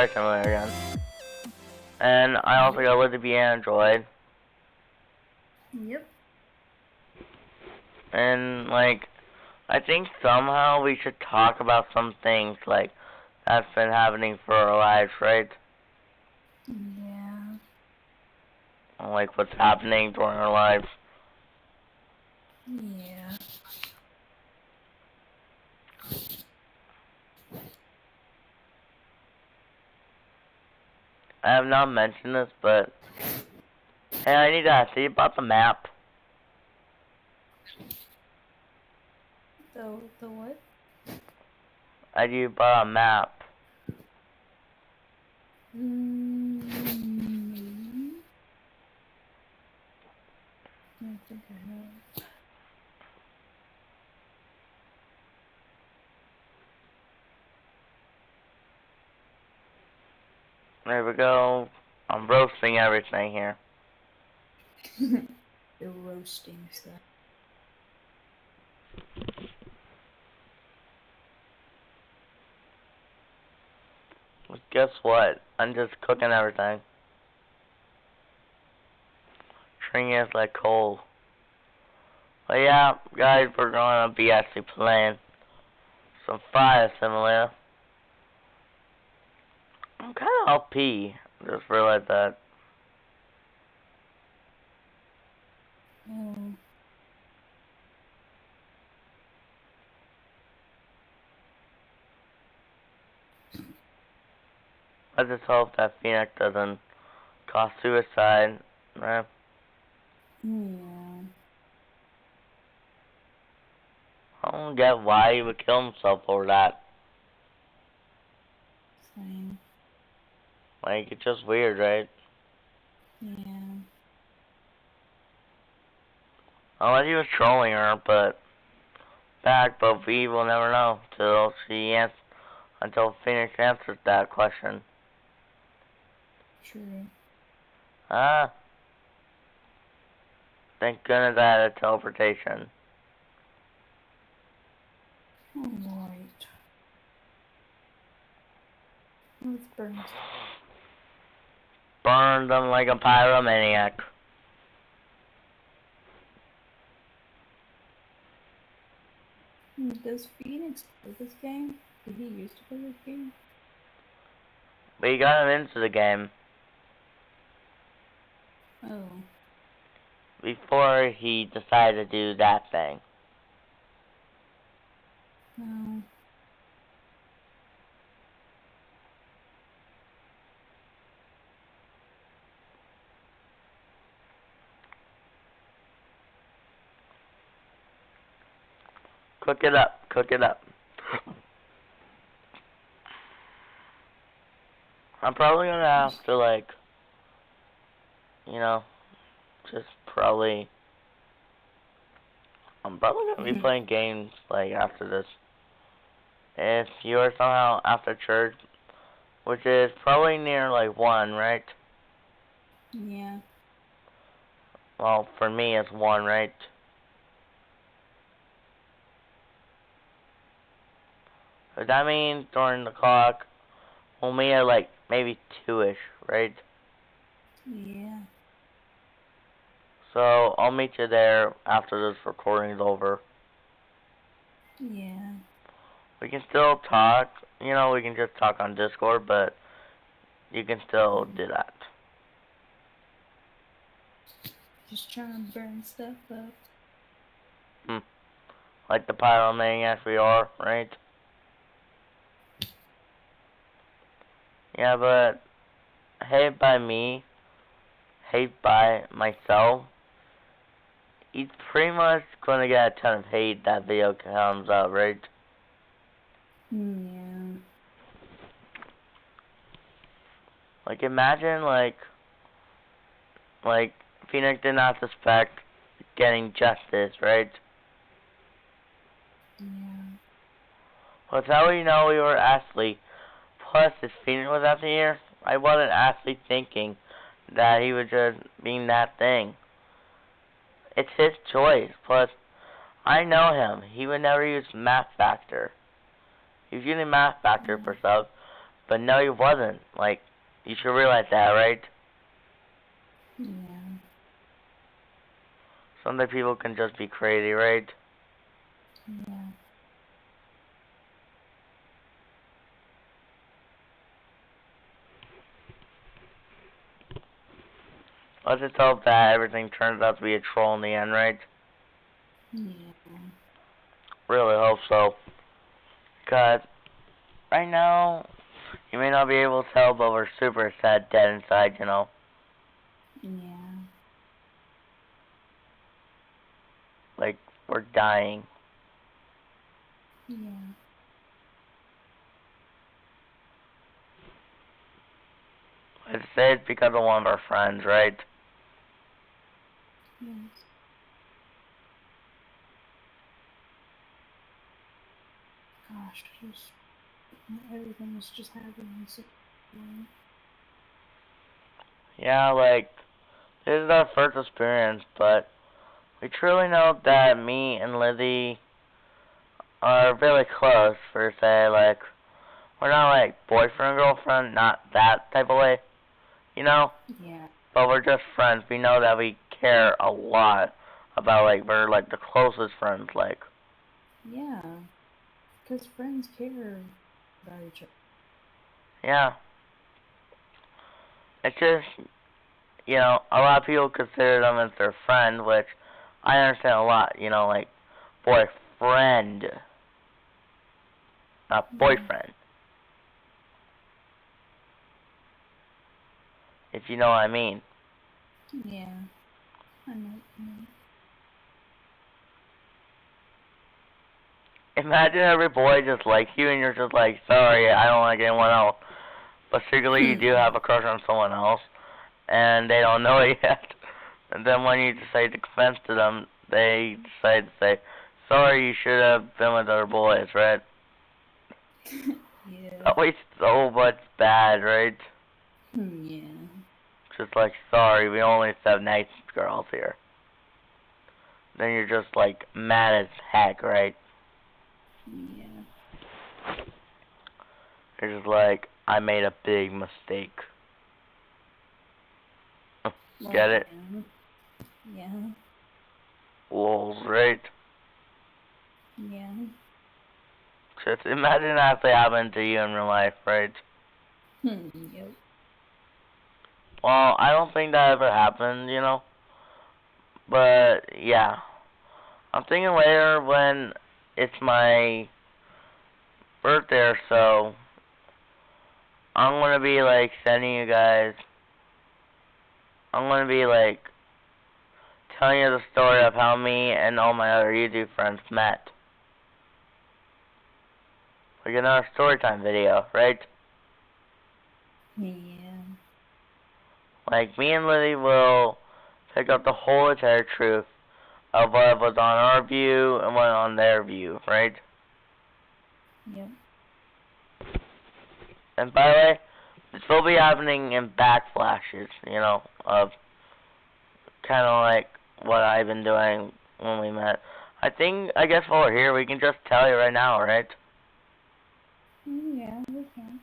Fire Simulator again. And I also got lizzy Android. Yep. And, like, I think somehow we should talk about some things, like, that's been happening for our lives, right? Yeah. Like, what's happening during our lives. Yeah. I have not mentioned this, but... Hey, I need to ask you about the map. The what? I do about a map. Maybe. I think I have. There we go. I'm roasting everything here. You're roasting stuff. But guess what? I'm just cooking everything. Treating it like coal. But yeah, guys, we're gonna be actually playing some Fire Simulator. I'm kinda OP. Just realized that. Oh. I just hope that Phoenix doesn't cause suicide. Right? Yeah. I don't get why he would kill himself over that. Same. Like, it's just weird, right? Yeah. Unless he was trolling her, but we will never know until Phoenix answers that question. True. Ah, thank goodness I had a teleportation. Alright. Let's burn stuff. Burn them like a pyromaniac. Does Phoenix play this game? Did he used to play this game? We got him into the game Oh. before he decided to do that thing. No. Cook it up, cook it up. I'm probably gonna have to, like, you know, just probably... I'm probably gonna be playing games, like, after this. If you are somehow after church, which is probably near, like, 1, right? Yeah. Well, for me, it's 1, right? Does that mean during the clock, we'll meet at, like, maybe 2-ish, right? Yeah. So, I'll meet you there after this recording is over. Yeah. We can still talk, you know, we can just talk on Discord, but you can still do that. Just trying to burn stuff up. Like the pyromaniacs we are, right? Yeah, but hate by me, hate by myself, he's pretty much gonna get a ton of hate that video comes out, right? Yeah. Like, imagine, like, Phoenix did not suspect getting justice, right? Yeah. Well, that's how we know we were Ashley. Plus, if Phoenix was after here, I wasn't actually thinking that he was just being that thing. It's his choice. Plus, I know him. He would never use math factor. He's using math factor for stuff, But no, he wasn't. Like, you should realize that, right? Yeah. Some other people can just be crazy, right? Yeah. Let's just hope that everything turns out to be a troll in the end, right? Yeah. Really hope so. Because right now, you may not be able to tell, but we're super sad, dead inside, you know? Yeah. Like, we're dying. Yeah. Let's say it's because of one of our friends, right? Yes. Gosh, just everything was just happening so well. Yeah, like, this is our first experience, but we truly know that me and Lizzy are really close, per se. Like, we're not like boyfriend, girlfriend, not that type of way, you know? Yeah. But we're just friends. We know that we care a lot about, like, we're like the closest friends, like. Yeah. Because friends care about each other. Yeah. It's just, you know, a lot of people consider them as their friend, which I understand a lot, you know, like, boyfriend, not Yeah. boyfriend, if you know what I mean. Yeah. I know. Imagine every boy just likes you and you're just like, sorry, I don't like anyone else. But secretly you do have a crush on someone else, and they don't know it yet. And then when you decide to confess to them, they decide to say, sorry, you should have been with other boys, right? Yeah. That wastes so much bad, right? Yeah. Just like, sorry, we only accept nice girls here. Then you're just like mad as heck, right? Yeah. You're just like, I made a big mistake. Well, Get it? yeah. Yeah. Lols, right? Yeah. Just imagine that if they happened to you in real life, right? Yep. Well, I don't think that ever happened, you know? But, yeah. I'm thinking later when it's my birthday or so, I'm gonna be, like, sending you guys, I'm gonna be, like, telling you the story of how me and all my other YouTube friends met. Like another story time video, right? Yeah. Like, me and Lily will pick up the whole entire truth of what was on our view and what on their view, right? Yep. And by the way, this will be happening in backflashes, you know, of kind of like what I've been doing when we met. I guess while we're here, we can just tell you right now, right? Yeah, we can.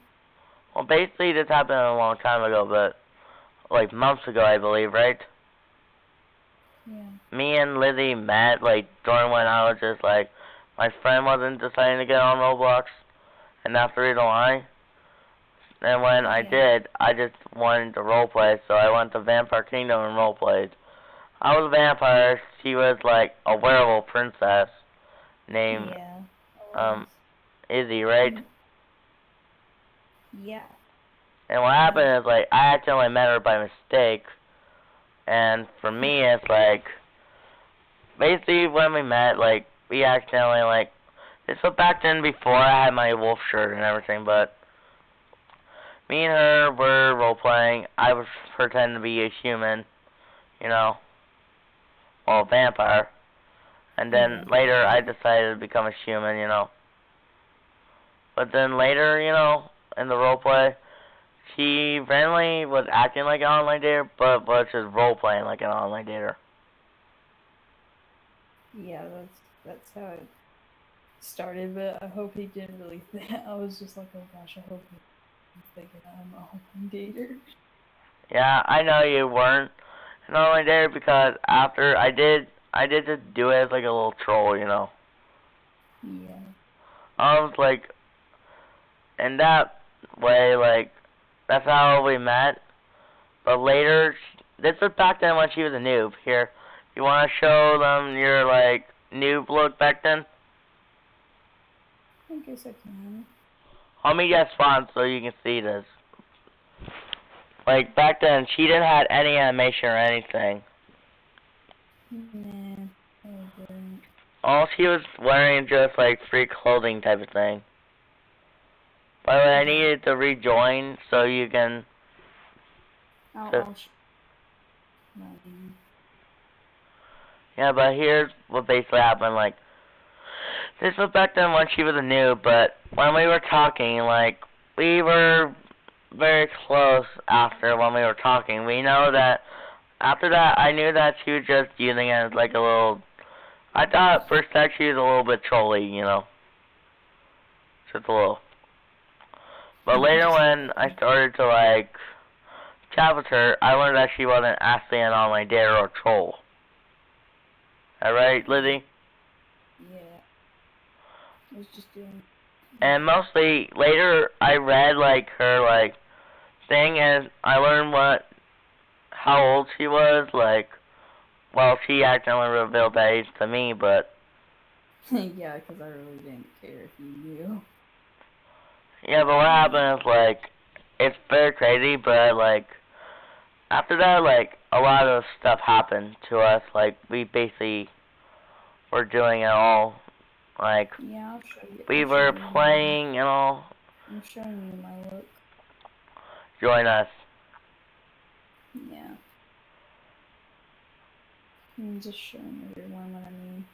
Well, basically, this happened a long time ago, but like months ago, I believe, right? Yeah. Me and Lizzy met like during when I was just like my friend wasn't deciding to get on Roblox, and that's the reason why. And when I Yeah. did, I just wanted to roleplay, so I went to Vampire Kingdom and roleplayed. I was a vampire. She was like a werewolf princess named Yeah. I was. um Izzy, right? Mm, yeah. And what Yeah. happened is like I accidentally met her by mistake, and for me it's like basically when we met, like we accidentally like this was back then before I had my wolf shirt and everything, but me and her were role playing. I was pretending to be a human, you know, well, a vampire. And then Yeah. later I decided to become a human, you know. But then later, you know, in the role play, she randomly was acting like an online dater, but was just role playing like an online dater. Yeah. That's how it started. But I hope he didn't really. I was just like, oh gosh, I hope he thinking I'm a online dater. Yeah, I know you weren't an online dater because after I did just do it as like a little troll, you know. Yeah. I was like, in that way, like, that's how we met. But later, this was back then when she was a noob. Here, you want to show them your, like, noob look back then? I guess I can. Let me guess font so you can see this. Like, back then, she didn't have any animation or anything. Nah, I didn't. All she was wearing just, like, free clothing type of thing. By the way, I needed to rejoin so you can... I'll my Yeah, but here's what basically happened, like, this was back then when she was a noob, but when we were talking, like, we were very close after when we were talking. We know that, after that, I knew that she was just using it as, like, a little, I thought for a sec she was a little bit trolly, you know, just a little. But later when I started to, like, chat with her, I learned that she wasn't actually an online dater or troll. Alright, Lizzy? Yeah. I was just doing. And mostly, later, I read, like, her, like, thing, and I learned how old she was, like, well, she accidentally revealed that age to me, but, Yeah, because I really didn't care if you knew. yeah, but what happened is, like, it's very crazy, but, like, after that, like, a lot of stuff happened to us, like, we basically were doing it all, like, Yeah, I'll show you. we were playing and all. I'm showing you my look. Join us. Yeah. I'm just showing everyone what I mean.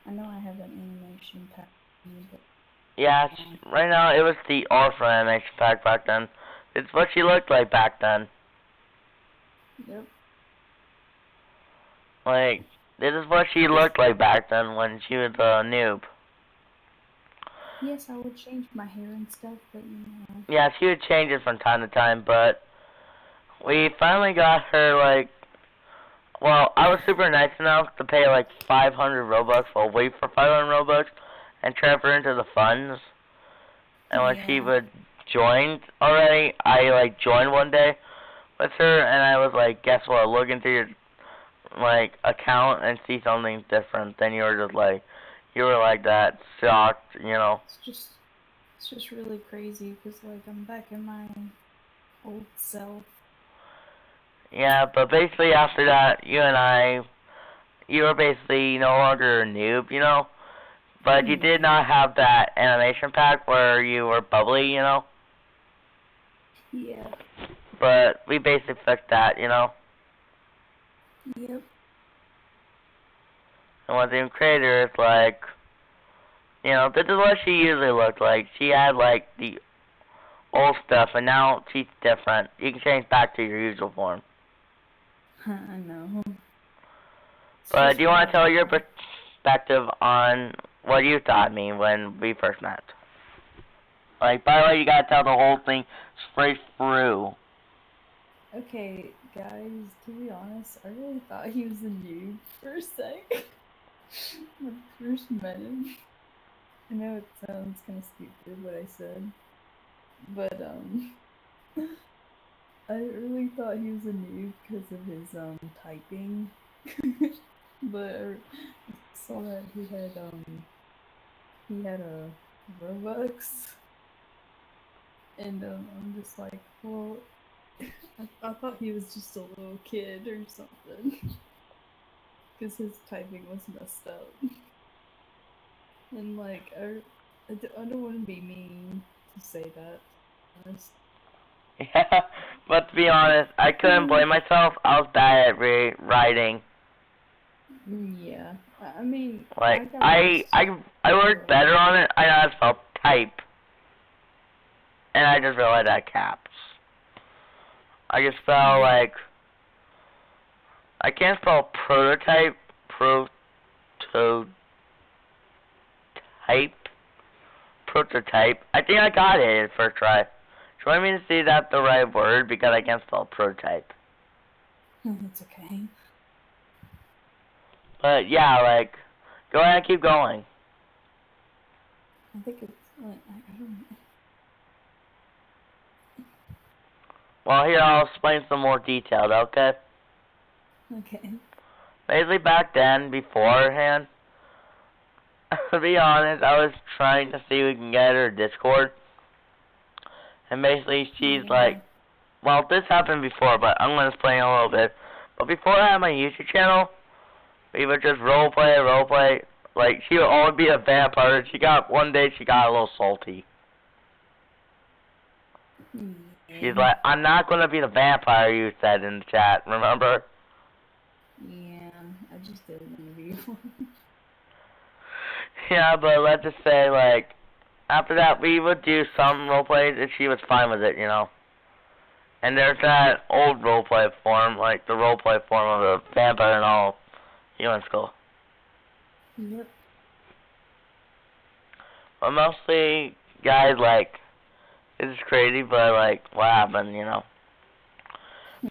I know I have an animation pack, but Yeah, right now it was the Orphan animation pack back then. It's what she looked like back then. yep. Like, this is what she looked like back then when she was a noob. Yes, I would change my hair and stuff, but you know. Yeah, she would change it from time to time, but we finally got her, like, well, I was super nice enough to pay, like, 500 Robux, or wait for 500 Robux, and transfer into the funds. And when she would join already, I, like, joined one day with her, and I was like, guess what, look into your, like, account and see something different. Then you were just like, you were like that, shocked, you know. It's just really crazy, because, like, I'm back in my old self. Yeah, but basically after that, you were basically no longer a noob, you know. But you did not have that animation pack where you were bubbly, you know. Yeah. But we basically fixed that, you know. Yep. And what's even crazier is, like, you know, this is what she usually looked like. She had, like, the old stuff, and now she's different. You can change back to your usual form. I know. But do you want to tell your perspective on what you thought of me when we first met? Like, by the way, you gotta tell the whole thing straight through. Okay, guys, to be honest, I really thought he was a noob for a sec. When I first met him. I know it sounds kind of stupid what I said, but I really thought he was a noob because of his typing. But I saw that he had a Robux, and I'm just like, well, I thought he was just a little kid or something, because his typing was messed up. And like, I don't want to be mean to say that. Honest. Yeah, but to be honest, I couldn't blame myself. I was bad at writing. Yeah, I mean, Like, I I worked better on it. I know how to spell type. And I just realized that caps. I can spell, like, I can't spell prototype, prototype. I think I got it first try. you want me to see that the right word? Because I can't spell prototype. That's okay. But yeah, like, go ahead and keep going. I think it's like, I don't know. Well, here, I'll explain some more detailed, okay? Okay. Basically, back then, beforehand, to be honest, I was trying to see if we can get her Discord. And basically, she's like, well, this happened before, but I'm going to explain a little bit. But before I had my YouTube channel, we would just roleplay. Like, she would always be a vampire. One day she got a little salty. She's like, I'm not going to be the vampire you said in the chat, remember? Yeah, I just didn't want to be one. Yeah, but let's just say, like, after that, we would do some roleplays, and she was fine with it, you know? And there's that old roleplay form, like the roleplay form of the vampire and all. You went to school. Yep. But mostly, guys, like, this is crazy, but, like, what happened, you know?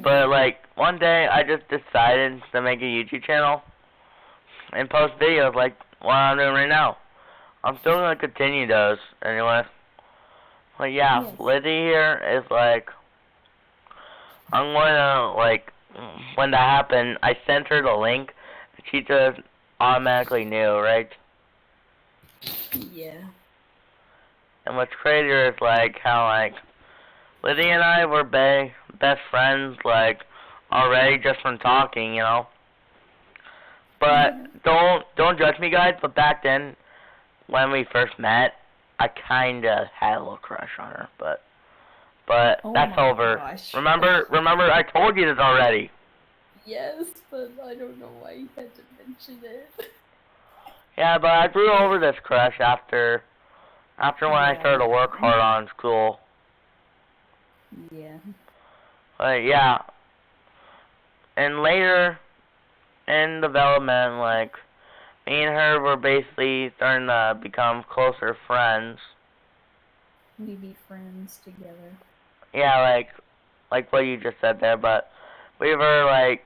But, like, one day, I just decided to make a YouTube channel and post videos like what I'm doing right now. I'm still going to continue those, anyway. But, yeah, Yes. Lizzy here is, like, I'm going to, like, when that happened, I sent her the link, and she just automatically knew, right? Yeah. And what's crazier is, like, how, like, Lizzy and I were best friends, like, already just from talking, you know? But don't judge me, guys, but back then, when we first met, I kinda had a little crush on her, but Oh that's my over. gosh. Remember, I told you this already. Yes, but I don't know why you had to mention it. Yeah, but I grew over this crush after when I started to work hard on school. Yeah. But yeah. And later in development, like, me and her were basically starting to become closer friends. We be friends together. Yeah, like what you just said there, but we were like,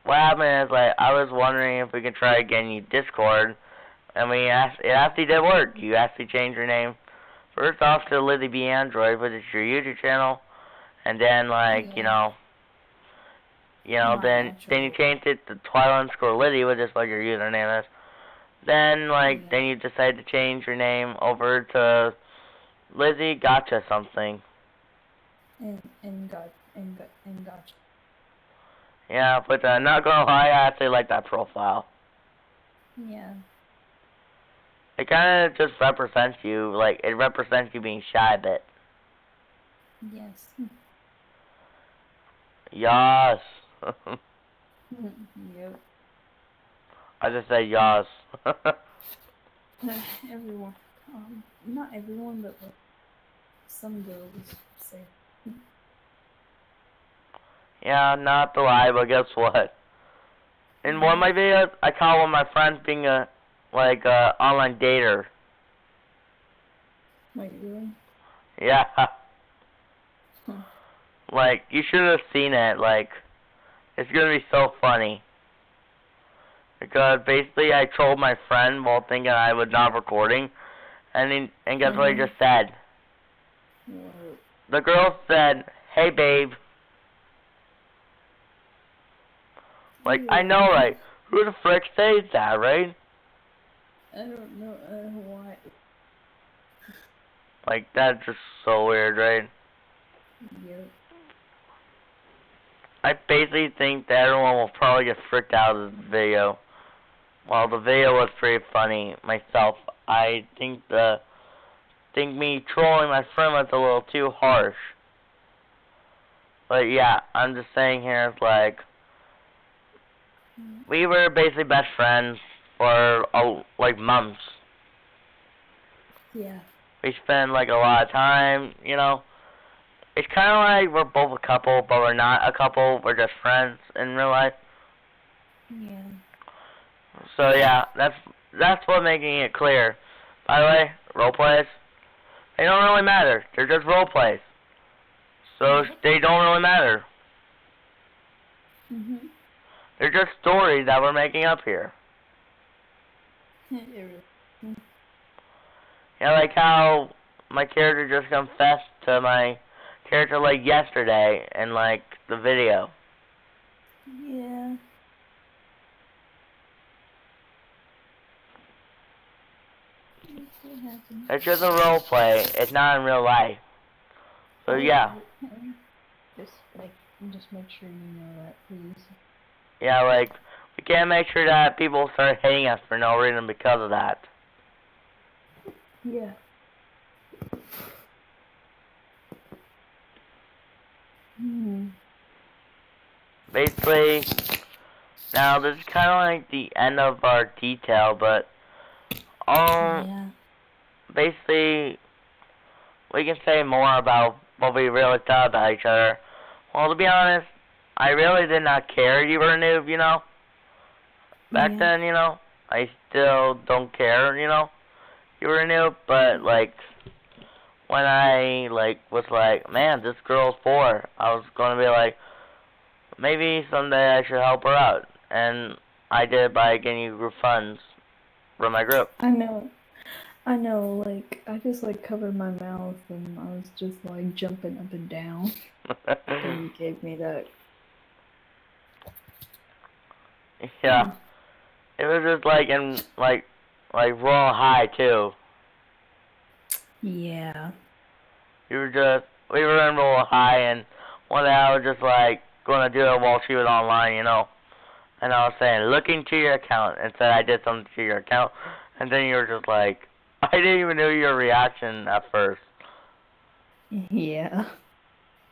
what happened is, like, I was wondering if we could try getting you Discord, and it actually did work. You actually changed your name first off to Lizzy B Android, which is your YouTube channel, and then, like, Yeah. then you changed it to Twilight_Lizzy, which is what your username is. Then, like, then you decided to change your name over to Lizzy Gotcha something. And gotcha. Yeah, but not gonna lie, I actually like that profile. Yeah. It kind of just represents you, like, it represents you being shy a bit. Yes. Yas. Yep. I just said yas. Everyone. Not everyone, but like some girls say. Yeah, not to lie, but guess what? In one of my videos, I caught one of my friends being a online dater. Wait, really? Yeah. Huh. Like, you should have seen it. Like, it's gonna be so funny. Because basically, I trolled my friend while thinking I was not recording, and guess what he just said? What? The girl said, "Hey, babe." Like, I know, right? Who the frick says that, right? I don't know why. Like, that's just so weird, right? Yep. I basically think that everyone will probably get freaked out of this video. While the video was pretty funny myself, I think me trolling my friend was a little too harsh. But yeah, I'm just saying here, it's like, we were basically best friends for like months. Yeah. We spent like a lot of time, you know. It's kind of like we're both a couple, but we're not a couple. We're just friends in real life. Yeah. So yeah, that's what making it clear. By the way, role plays, they don't really matter. They're just role plays. So they don't really matter. Mhm. They're just stories that we're making up here. Yeah, like how my character just confessed to my character like yesterday in like the video. Yeah. It's just a role play. It's not in real life. So yeah. Just make sure you know that, please. Yeah, like we can't make sure that people start hating us for no reason because of that. Yeah. Basically, now this is kind of like the end of our detail, but Yeah. basically we can say more about what we really thought about each other. Well, to be honest, I really did not care you were a noob, you know. Back then, you know, I still don't care, you know. You were a noob, but like when I like was like, man, this girl's 4, I was gonna be like, maybe someday I should help her out, and I did by getting you group funds from my group. I know, like, I just, like, covered my mouth and I was just, like, jumping up and down. And you gave me that. Yeah. It was just like in, like Royal High, too. Yeah. We were in Royal High, and one day I was just, like, gonna do it while she was online, you know. And I was saying, look into your account, and said I did something to your account, and then you were just like, I didn't even know your reaction at first. Yeah.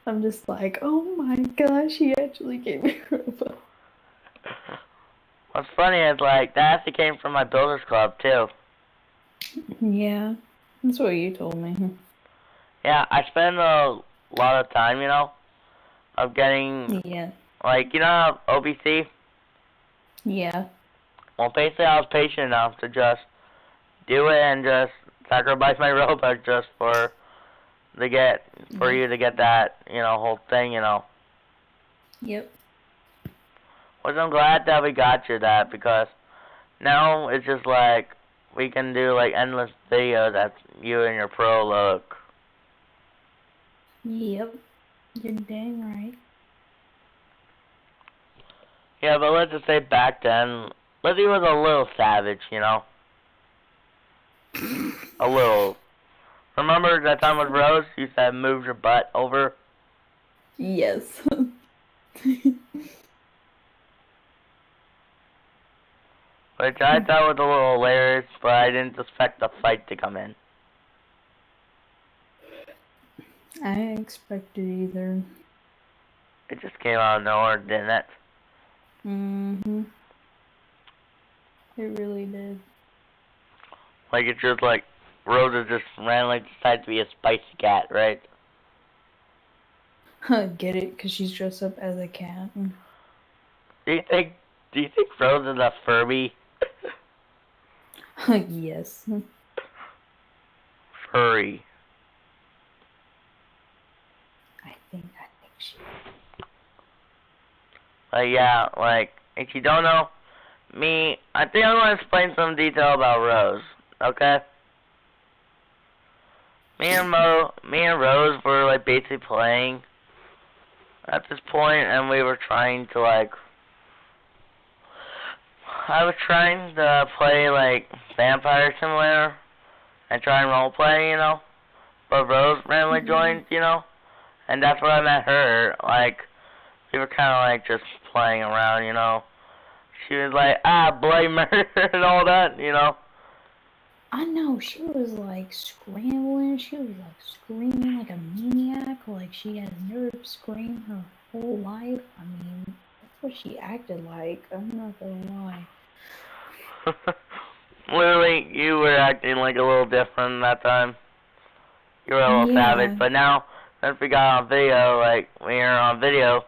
I'm just like, oh my gosh, he actually gave me Robo. What's funny is, like, that actually came from my Builders Club, too. Yeah. That's what you told me. Yeah, I spend a lot of time, you know, of getting, Yeah. like, you know, OBC? Yeah. Well, basically, I was patient enough to just do it and just sacrifice my robot just for you to get that, you know, whole thing, you know. Yep. Which I'm glad that we got you that, because now it's just like we can do like endless videos at you and your pro look. Yep. You're dang right. Yeah, but let's just say back then, Lizzy was a little savage, you know. A little. Remember that time with Rose? You said move your butt over. Yes. Which I thought was a little hilarious, but I didn't expect the fight to come in. I didn't expect it either. It just came out of nowhere, didn't it? Mm-hmm. It really did. Like it's just like Rosa just randomly decided to be a spicy cat, right? Get it? Because she's dressed up as a cat. Do you think Rosa's a Furby? Yes. Furry. I think she. Yeah, like if you don't know me, I think I'm gonna explain some detail about Rose. Okay. Me and Rose were like basically playing at this point, and we were trying to like. I was trying to play like Vampire Simulator and try and roleplay, you know. But Rose randomly joined, you know, and that's where I met her. Like we were kind of like just playing around, you know. She was like, bloody murder and all that, you know. I know, she was like scrambling, she was like screaming like a maniac, like she had never screamed her whole life. I mean, that's what she acted like, I'm not gonna lie. Literally, you were acting like a little different that time. You were a little savage, but now, since we got on video, like, we are on video,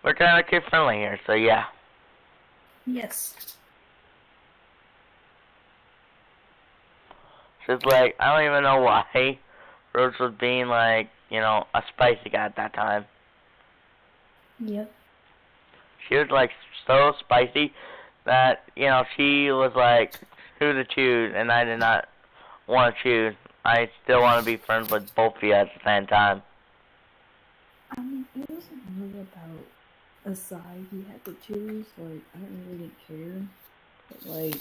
we're kind of kid-friendly here, so yeah. Yes. So it's like, I don't even know why Rose was being, like, a spicy guy at that time. Yep. She was like so spicy that, she was like, who to choose, and I did not want to choose. I still want to be friends with both of you at the same time. I mean, it wasn't really about a side you had to choose. Like, I don't really care. But, like.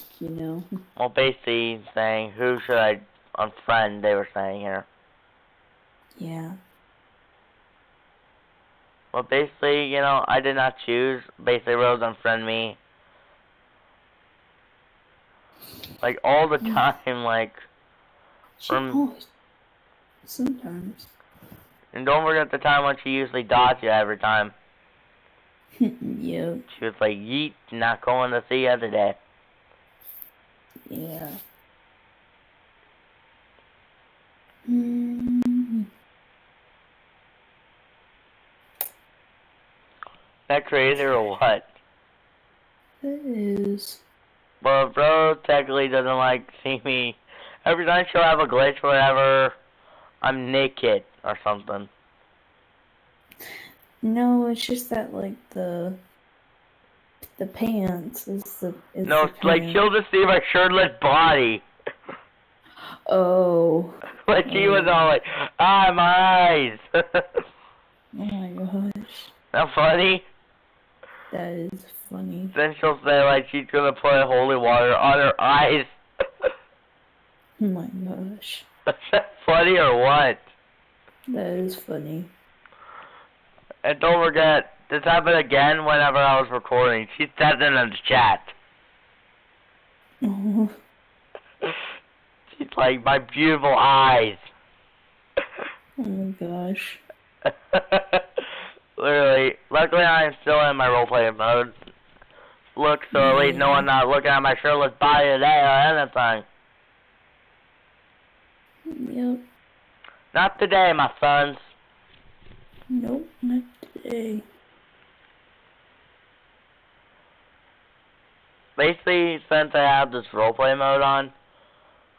Well, basically saying, who should I unfriend, they were saying here. Yeah. Well, basically, I did not choose. Basically, Rose unfriended me. Like, all the time, like, She always. Sometimes. and don't forget the time when she usually dodged you every time. Yep. She was like, yeet, not going to see you today. Yeah. That crazy or what? It is. Well, bro technically doesn't like see me. Every time she'll have a glitch or whatever, I'm naked or something. No, it's just that like the pants is the No, the like pants. she'll just see my shirtless body. Oh. Like she was all like, my eyes. Oh my gosh. That funny? That is funny. Then she'll say like she's gonna put holy water on her eyes. Oh my gosh. Is that funny or what? That is funny. And don't forget, this happened again whenever I was recording. She said it in the chat. Oh. She's like, my beautiful eyes. Oh my gosh. Literally. Luckily, I am still in my roleplay mode. Look, so at least no one not looking at my shirtless body today or anything. Yep. Not today, my sons. Nope, not today. Basically, since I have this roleplay mode on,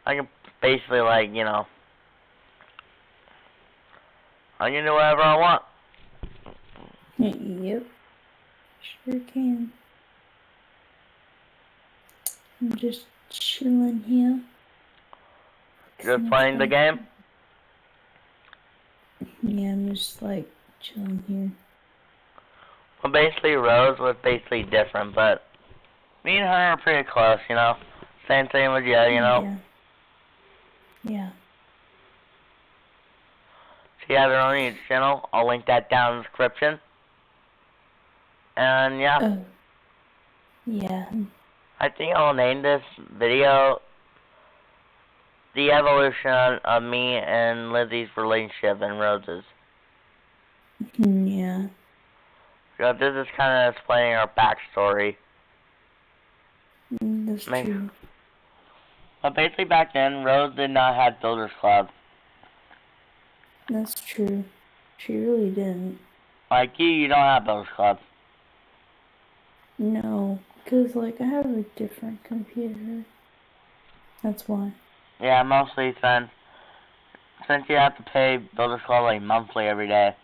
I can basically, like, I can do whatever I want. Yep. Sure can. I'm just chilling here. Just playing the game? Yeah, I'm just like chilling here. Well, basically, Rose was basically different, but me and her are pretty close, Same thing with you, Yeah. Yeah. She has her own YouTube channel. I'll link that down in the description. And yeah. Oh. Yeah. I think I'll name this video The Evolution of Me and Lizzie's Relationship and Rose's. Yeah. So this is kind of explaining our backstory. That's true. But basically back then, Rose did not have Builders Club. That's true. She really didn't. Like you don't have Builders Club. No, because like I have a different computer. That's why. Yeah, mostly since you have to pay Builders Club like monthly every day.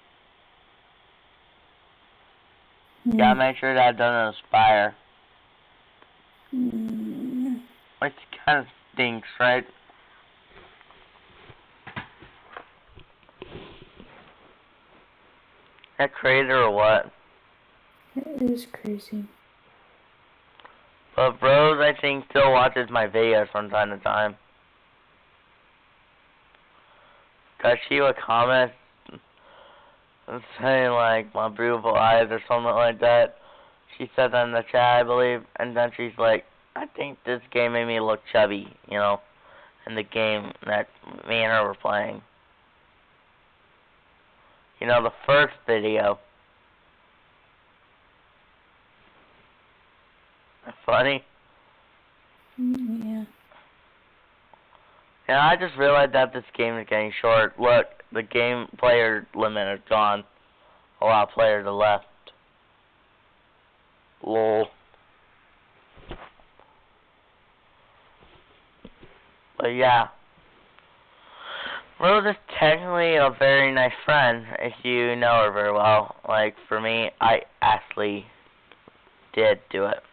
You gotta make sure that doesn't expire. Which kind of stinks, right? That crazy or what? It is crazy. But Rose, I think, still watches my videos from time to time. Cause she would comment and say like my beautiful eyes or something like that. She said that in the chat, I believe, and then she's like, I think this game made me look chubby, in the game that me and her were playing. The first video. Funny? Yeah. Yeah, I just realized that this game is getting short. Look, the game player limit is gone. A lot of players are left. Lol. But yeah. Rose is technically a very nice friend if you know her very well. Like, for me, I actually did do it.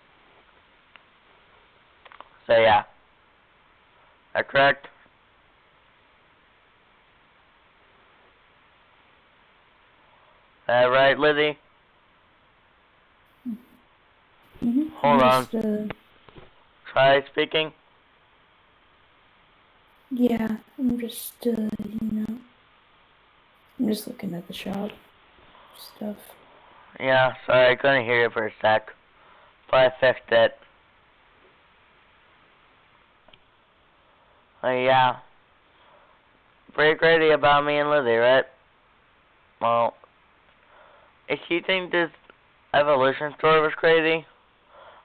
So, yeah. Is that correct? Is that right, Lizzie? Hold on. Try speaking. Yeah, I'm just, I'm just looking at the shop stuff. Yeah, sorry, I couldn't hear you for a sec. But I fixed it. Yeah. Pretty crazy about me and Lizzie, right? Well, if you think this evolution story was crazy,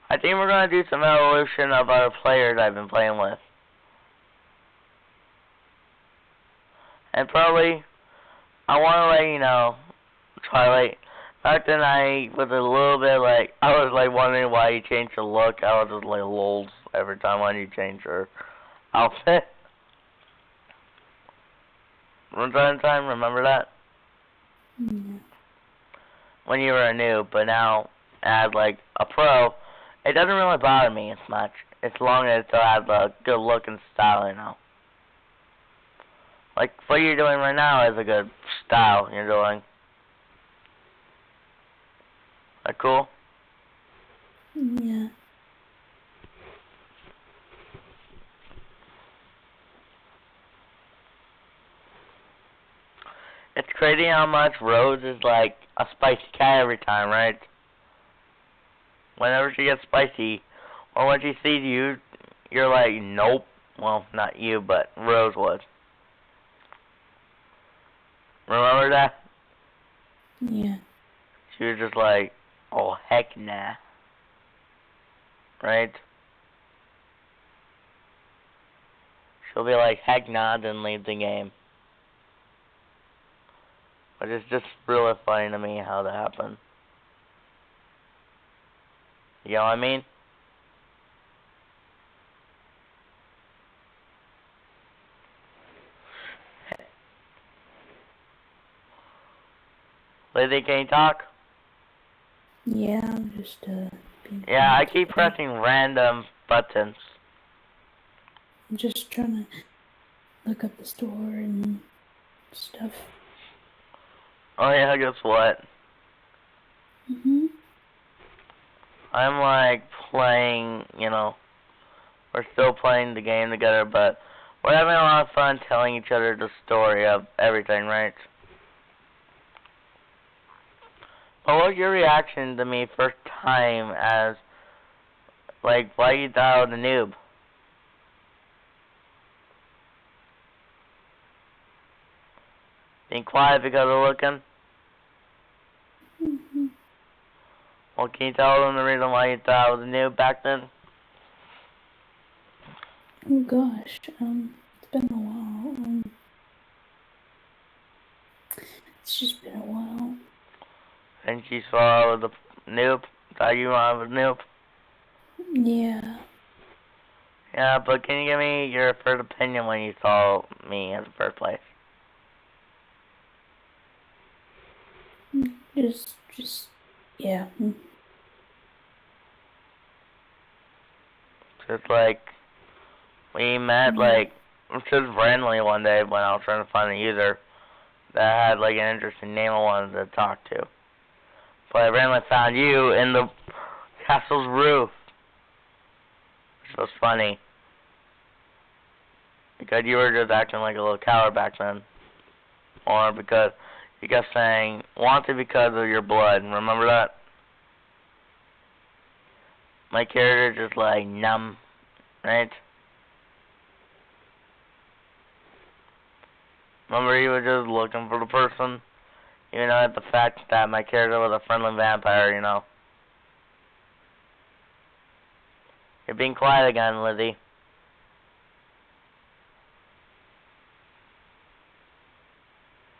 I think we're gonna do some evolution of other players I've been playing with. And probably, I wanna let you know, Twilight, back then I was a little bit like, I was like wondering why you changed your look. I was just like lols every time when you changed your outfit. One time, remember that? Yeah. When you were a noob, but now, as like a pro, it doesn't really bother me as much. As long as it still has a good look and style, you know. Like, what you're doing right now is a good style you're doing. That cool? Yeah. It's crazy how much Rose is like a spicy cat every time, right? Whenever she gets spicy, or when she sees you, you're like, nope. Well, not you, but Rose was. Remember that? Yeah. She was just like, oh, heck nah. Right? She'll be like, heck nah, then leave the game. But it's just really funny to me how that happened. You know what I mean? Lizzie, can you talk? Yeah, I'm just, being Yeah, I quiet keep today. pressing random buttons. I'm just trying to look up the store and stuff. Oh yeah, guess what? I'm like playing, you know, we're still playing the game together, but we're having a lot of fun telling each other the story of everything, right? But what was your reaction to me first time as, like, why you thought I was a noob? Being quiet because of looking? Well, can you tell them the reason why you thought I was a noob back then? Oh gosh, it's been a while. It's just been a while. And you saw I was a noob? Thought you I was a noob? Yeah. Yeah, but can you give me your first opinion when you saw me in the first place? Yeah. Just like, we met, like, just randomly one day when I was trying to find a user that had, like, an interesting name I wanted to talk to. But I randomly found you in the castle's roof. Which was funny. Because you were just acting like a little coward back then. Or because you kept saying, wanted because of your blood. Remember that? My character just like, numb. Right? Remember you were just looking for the person? Even though the fact that my character was a friendly vampire, you know. You're being quiet again, Lizzie.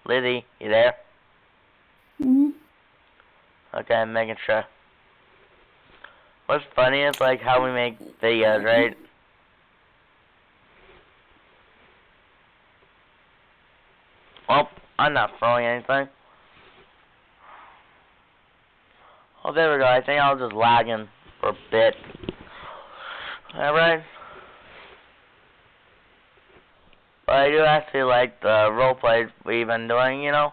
Lizzie, you there? Okay, I'm making sure. What's funny is like how we make videos, right? I'm not throwing anything. Oh, there we go. I think I was just lagging for a bit. Alright. But I do actually like the roleplays we've been doing, you know,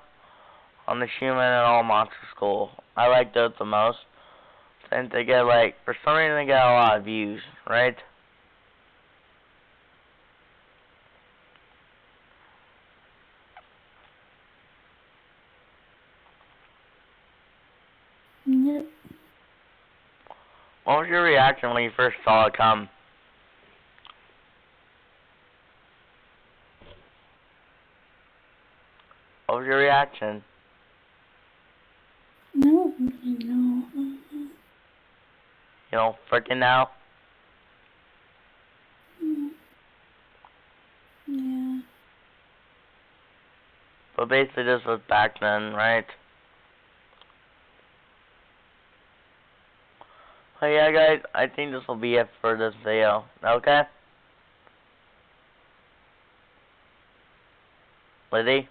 on the Human and All Monster School. I like those the most. Since they get, like, for some reason they get a lot of views, right? Yep. What was your reaction when you first saw it come? What was your reaction? No, no. You know, freaking now? Yeah. But basically this was back then, right? But yeah, guys, I think this will be it for this video, okay? Lizzy?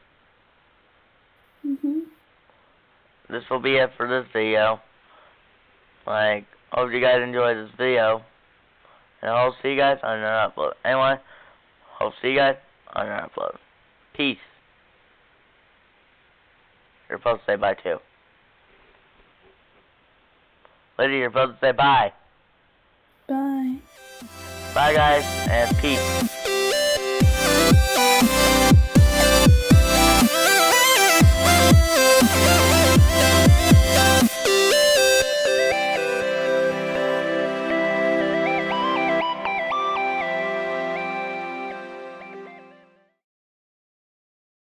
This will be it for this video. Like, hope you guys enjoyed this video. And I'll see you guys on another upload. Anyway, hope to see you guys on another upload. Peace. You're supposed to say bye too. Lizzy, you're supposed to say bye. Bye. Bye guys, and peace.